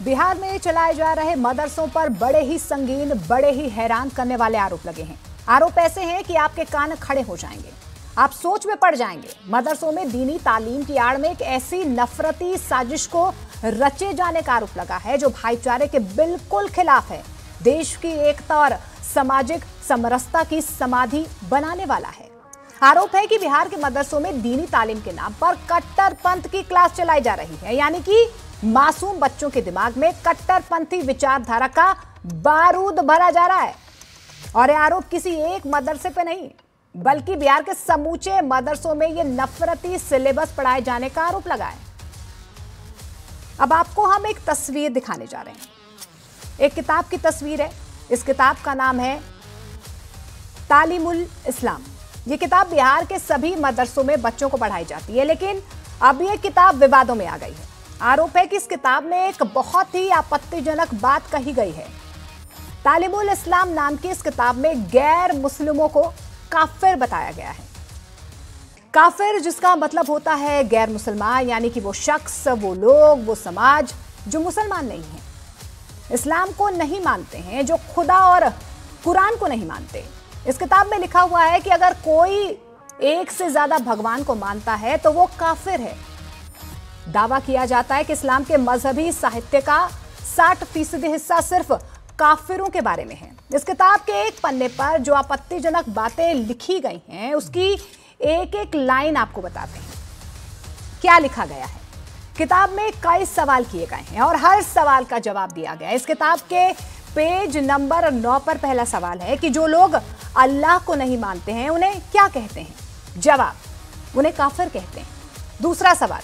बिहार में चलाए जा रहे मदरसों पर बड़े ही संगीन, बड़े ही हैरान करने वाले आरोप लगे हैं। आरोप ऐसे हैं कि आपके कान खड़े हो जाएंगे, आप सोच में पड़ जाएंगे। मदरसों में दीनी तालीम की आड़ में एक ऐसी नफरती साजिश को रचे जाने का आरोप लगा है जो भाईचारे के बिल्कुल खिलाफ है, देश की एकता और सामाजिक समरसता की समाधि बनाने वाला है। आरोप है कि बिहार के मदरसों में दीनी तालीम के नाम पर कट्टरपंथ की क्लास चलाई जा रही है, यानी कि मासूम बच्चों के दिमाग में कट्टरपंथी विचारधारा का बारूद भरा जा रहा है। और यह आरोप किसी एक मदरसे पे नहीं, बल्कि बिहार के समूचे मदरसों में यह नफरती सिलेबस पढ़ाए जाने का आरोप लगा है। अब आपको हम एक तस्वीर दिखाने जा रहे हैं। एक किताब की तस्वीर है। इस किताब का नाम है तालीमुल इस्लाम। यह किताब बिहार के सभी मदरसों में बच्चों को पढ़ाई जाती है, लेकिन अब यह किताब विवादों में आ गई है। आरोप है कि इस किताब में एक बहुत ही आपत्तिजनक बात कही गई है। तालीमुल इस्लाम नाम की इस किताब में गैर मुस्लिमों को काफिर बताया गया है। काफिर जिसका मतलब होता है गैर मुसलमान, यानी कि वो शख्स, वो लोग, वो समाज जो मुसलमान नहीं है, इस्लाम को नहीं मानते हैं, जो खुदा और कुरान को नहीं मानते। इस किताब में लिखा हुआ है कि अगर कोई एक से ज्यादा भगवान को मानता है तो वो काफिर है। दावा किया जाता है कि इस्लाम के मजहबी साहित्य का 60% हिस्सा सिर्फ काफिरों के बारे में है। इस किताब के एक पन्ने पर जो आपत्तिजनक बातें लिखी गई हैं, उसकी एक एक लाइन आपको बताते हैं क्या लिखा गया है। किताब में कई सवाल किए गए हैं और हर सवाल का जवाब दिया गया है। इस किताब के पेज नंबर 9 पर पहला सवाल है कि जो लोग अल्लाह को नहीं मानते हैं उन्हें क्या कहते हैं? जवाब, उन्हें काफिर कहते हैं। दूसरा सवाल,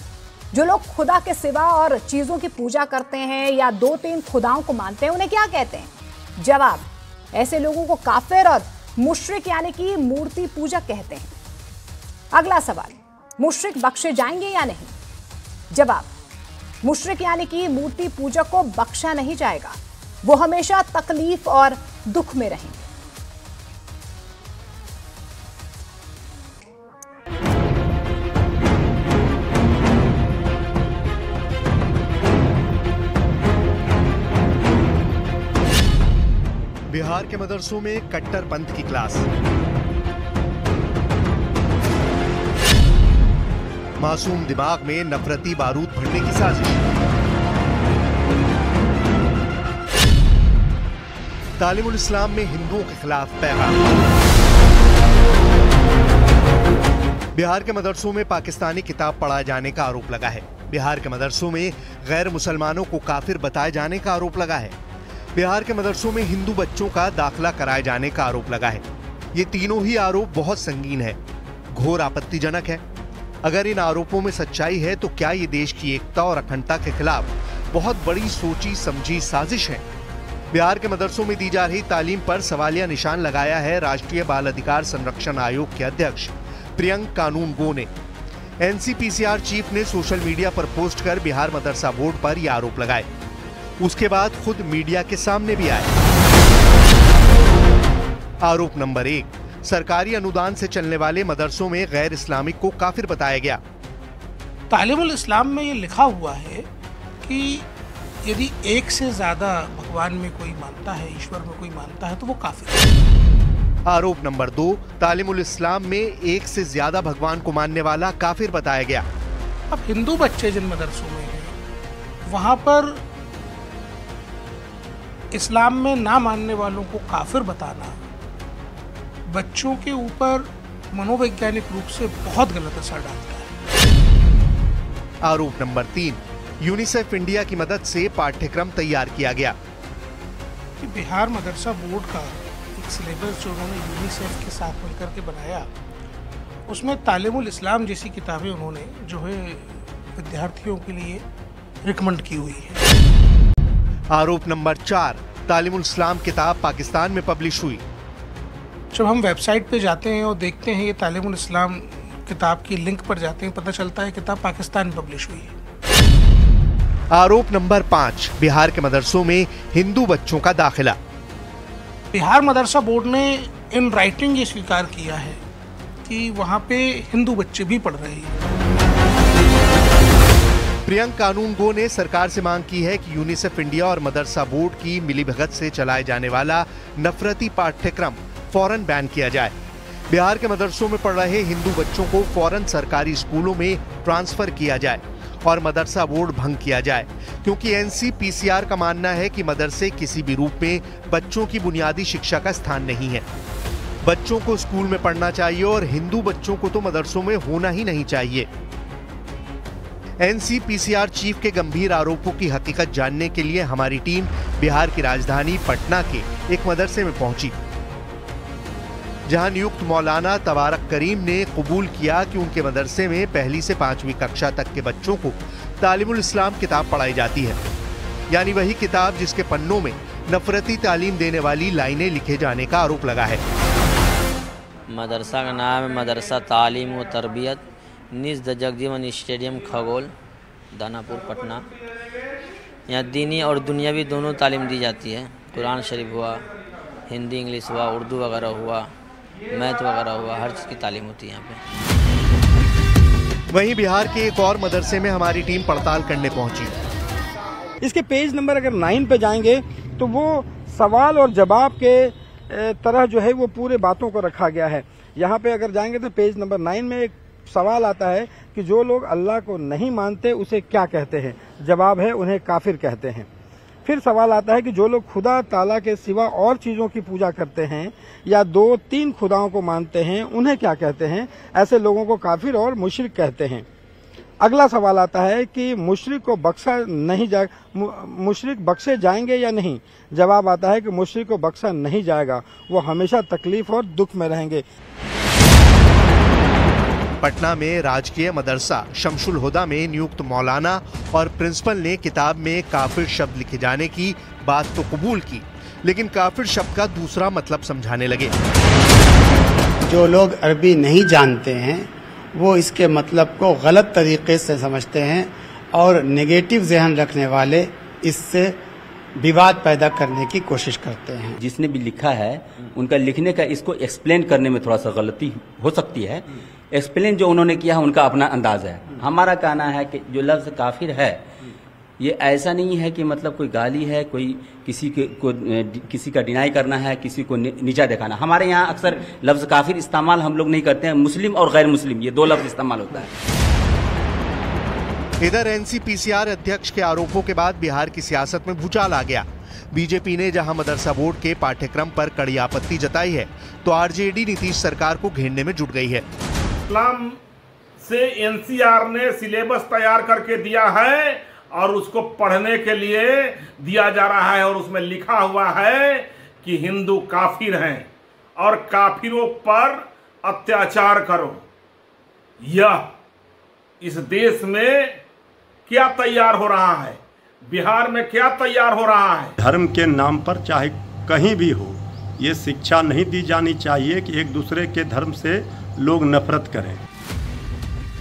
जो लोग खुदा के सिवा और चीजों की पूजा करते हैं या 2-3 खुदाओं को मानते हैं उन्हें क्या कहते हैं? जवाब, ऐसे लोगों को काफिर और मुशरिक यानी कि मूर्ति पूजा कहते हैं। अगला सवाल, मुशरिक बख्शे जाएंगे या नहीं? जवाब, मुशरिक यानी कि मूर्ति पूजक को बख्शा नहीं जाएगा, वो हमेशा तकलीफ और दुख में रहेंगे। बिहार के मदरसों में कट्टरपंथ की क्लास, मासूम दिमाग में नफरती बारूद भरने की साजिश, तालीमुल इस्लाम में हिंदुओं के खिलाफ पैगाम। बिहार के मदरसों में पाकिस्तानी किताब पढ़ाए जाने का आरोप लगा है। बिहार के मदरसों में गैर मुसलमानों को काफिर बताए जाने का आरोप लगा है। बिहार के मदरसों में हिंदू बच्चों का दाखिला कराए जाने का आरोप लगा है। ये तीनों ही आरोप बहुत संगीन है, घोर आपत्तिजनक है। अगर इन आरोपों में सच्चाई है तो क्या ये देश की एकता और अखंडता के खिलाफ बहुत बड़ी सोची समझी साजिश है? बिहार के मदरसों में दी जा रही तालीम पर सवालिया निशान लगाया है राष्ट्रीय बाल अधिकार संरक्षण आयोग के अध्यक्ष प्रियंक कानूनगो ने। एनसीपीसीआर चीफ ने सोशल मीडिया पर पोस्ट कर बिहार मदरसा बोर्ड पर यह आरोप लगाए। उसके बाद खुद मीडिया के सामने भी आए। आरोप नंबर 1, सरकारी अनुदान से चलने वाले मदरसों में गैर इस्लामिक को काफिर बताया गया। तालीमुल इस्लाम में ये लिखा हुआ है कि यदि एक से ज्यादा भगवान में कोई मानता है, ईश्वर में कोई मानता है, तो वो काफिर है। आरोप नंबर 2, तालीमुल इस्लाम में एक से ज्यादा भगवान को मानने वाला काफिर बताया गया। अब हिंदू बच्चे जिन मदरसों में हैं, वहां पर इस्लाम में ना मानने वालों को काफिर बताना बच्चों के ऊपर मनोवैज्ञानिक रूप से बहुत गलत असर डालता है। आरोप नंबर 3, यूनिसेफ इंडिया की मदद से पाठ्यक्रम तैयार किया गया। कि बिहार मदरसा बोर्ड का एक सिलेबस जो उन्होंने यूनिसेफ के साथ मिलकर के बनाया, उसमें तालीमुल इस्लाम जैसी किताबें उन्होंने जो है विद्यार्थियों के लिए रिकमेंड की हुई है। आरोप नंबर 4, तालीमुल इस्लाम किताब पाकिस्तान में पब्लिश हुई। जब हम वेबसाइट पे जाते हैं और देखते हैं ये तालीमुल इस्लाम किताब की लिंक पर जाते हैं, पता चलता है किताब पाकिस्तान में पब्लिश हुई है। आरोप नंबर 5, बिहार के मदरसों में हिंदू बच्चों का दाखिला। बिहार मदरसा बोर्ड ने इन राइटिंग ये स्वीकार किया है कि वहाँ पे हिंदू बच्चे भी पढ़ रहे हैं। प्रियंक कानूनगो ने सरकार से मांग की है कि यूनिसेफ इंडिया और मदरसा बोर्ड की मिलीभगत से चलाए जाने वाला नफरती पाठ्यक्रम फौरन बैन किया जाए। बिहार के मदरसों में पढ़ रहे हिंदू बच्चों को फौरन सरकारी स्कूलों में ट्रांसफर किया जाए और मदरसा बोर्ड भंग किया जाए, क्योंकि एनसीपीसीआर का मानना है कि मदरसे किसी भी रूप में बच्चों की बुनियादी शिक्षा का स्थान नहीं है। बच्चों को स्कूल में पढ़ना चाहिए और हिंदू बच्चों को तो मदरसों में होना ही नहीं चाहिए। एनसीपीसीआर चीफ के गंभीर आरोपों की हकीकत जानने के लिए हमारी टीम बिहार की राजधानी पटना के एक मदरसे में पहुंची, जहां नियुक्त मौलाना तबारक करीम ने कबूल किया कि उनके मदरसे में 1ली से 5वीं कक्षा तक के बच्चों को तालीमुल इस्लाम किताब पढ़ाई जाती है, यानी वही किताब जिसके पन्नों में नफरती तालीम देने वाली लाइनें लिखे जाने का आरोप लगा है। मदरसा का नाम है मदरसा तालीम व तरबियत निज़ जगजीवन स्टेडियम खगोल दानापुर पटना। यहाँ दीनी और दुनियावी दोनों तालीम दी जाती है। कुरान शरीफ हुआ, हिंदी इंग्लिश हुआ, उर्दू वगैरह हुआ, मैथ वगैरह हुआ, हर चीज़ की तालीम होती है यहाँ पे। वहीं बिहार के एक और मदरसे में हमारी टीम पड़ताल करने पहुंची। इसके पेज नंबर अगर 9 पे जाएंगे तो वो सवाल और जवाब के तरह जो है वो पूरे बातों को रखा गया है। यहाँ पे अगर जाएंगे तो पेज नंबर 9 में एक सवाल आता है कि जो लोग अल्लाह को नहीं मानते उसे क्या कहते हैं। जवाब है उन्हें काफिर कहते हैं। फिर सवाल आता है कि जो लोग खुदा ताला के सिवा और चीजों की पूजा करते हैं या 2-3 खुदाओं को मानते हैं उन्हें क्या कहते हैं। ऐसे लोगों को काफिर और मुशरिक कहते हैं। अगला सवाल आता है कि मुशरिक बख्शे जाएंगे या नहीं। जवाब आता है कि मुशरिक को बख्शा नहीं जाएगा, वो हमेशा तकलीफ और दुख में रहेंगे। पटना में राजकीय मदरसा शमशुल हुदा में नियुक्त मौलाना और प्रिंसिपल ने किताब में काफिर शब्द लिखे जाने की बात तो कबूल की, लेकिन काफिर शब्द का दूसरा मतलब समझाने लगे। जो लोग अरबी नहीं जानते हैं वो इसके मतलब को गलत तरीके से समझते हैं और नेगेटिव ज़हन रखने वाले इससे विवाद पैदा करने की कोशिश करते हैं। जिसने भी लिखा है उनका लिखने का इसको एक्सप्लेन करने में थोड़ा सा गलती हो सकती है। एक्सप्लेन जो उन्होंने किया है उनका अपना अंदाज है। हमारा कहना है कि जो लफ्ज़ काफिर है ये ऐसा नहीं है कि मतलब कोई गाली है, कोई किसी का डिनाई करना है, किसी को नीचा दिखाना। हमारे यहाँ अक्सर लफ्ज़ काफिर इस्तेमाल हम लोग नहीं करते हैं। मुस्लिम और गैर मुस्लिम ये 2 लफ्ज़ इस्तेमाल होता है। इधर एनसीपीसीआर अध्यक्ष के आरोपों के बाद बिहार की सियासत में भूचाल आ गया। बीजेपी ने जहां मदरसा बोर्ड के पाठ्यक्रम पर कड़ी आपत्ति जताई है तो आरजेडी नीतीश सरकार को घेरने में जुट गई है। इस्लाम से एनसीआर ने सिलेबस तैयार करके दिया है और उसको पढ़ने के लिए दिया जा रहा है और उसमें लिखा हुआ है कि हिंदू काफिर हैं और काफिरों पर अत्याचार करो। यह इस देश में क्या तैयार हो रहा है, बिहार में क्या तैयार हो रहा है। धर्म के नाम पर चाहे कहीं भी हो ये शिक्षा नहीं दी जानी चाहिए कि एक दूसरे के धर्म से लोग नफरत करें।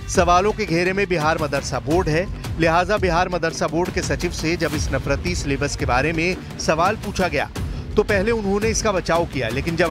सवालों के घेरे में बिहार मदरसा बोर्ड है, लिहाजा बिहार मदरसा बोर्ड के सचिव से जब इस नफरती सिलेबस के बारे में सवाल पूछा गया तो पहले उन्होंने इसका बचाव किया, लेकिन जब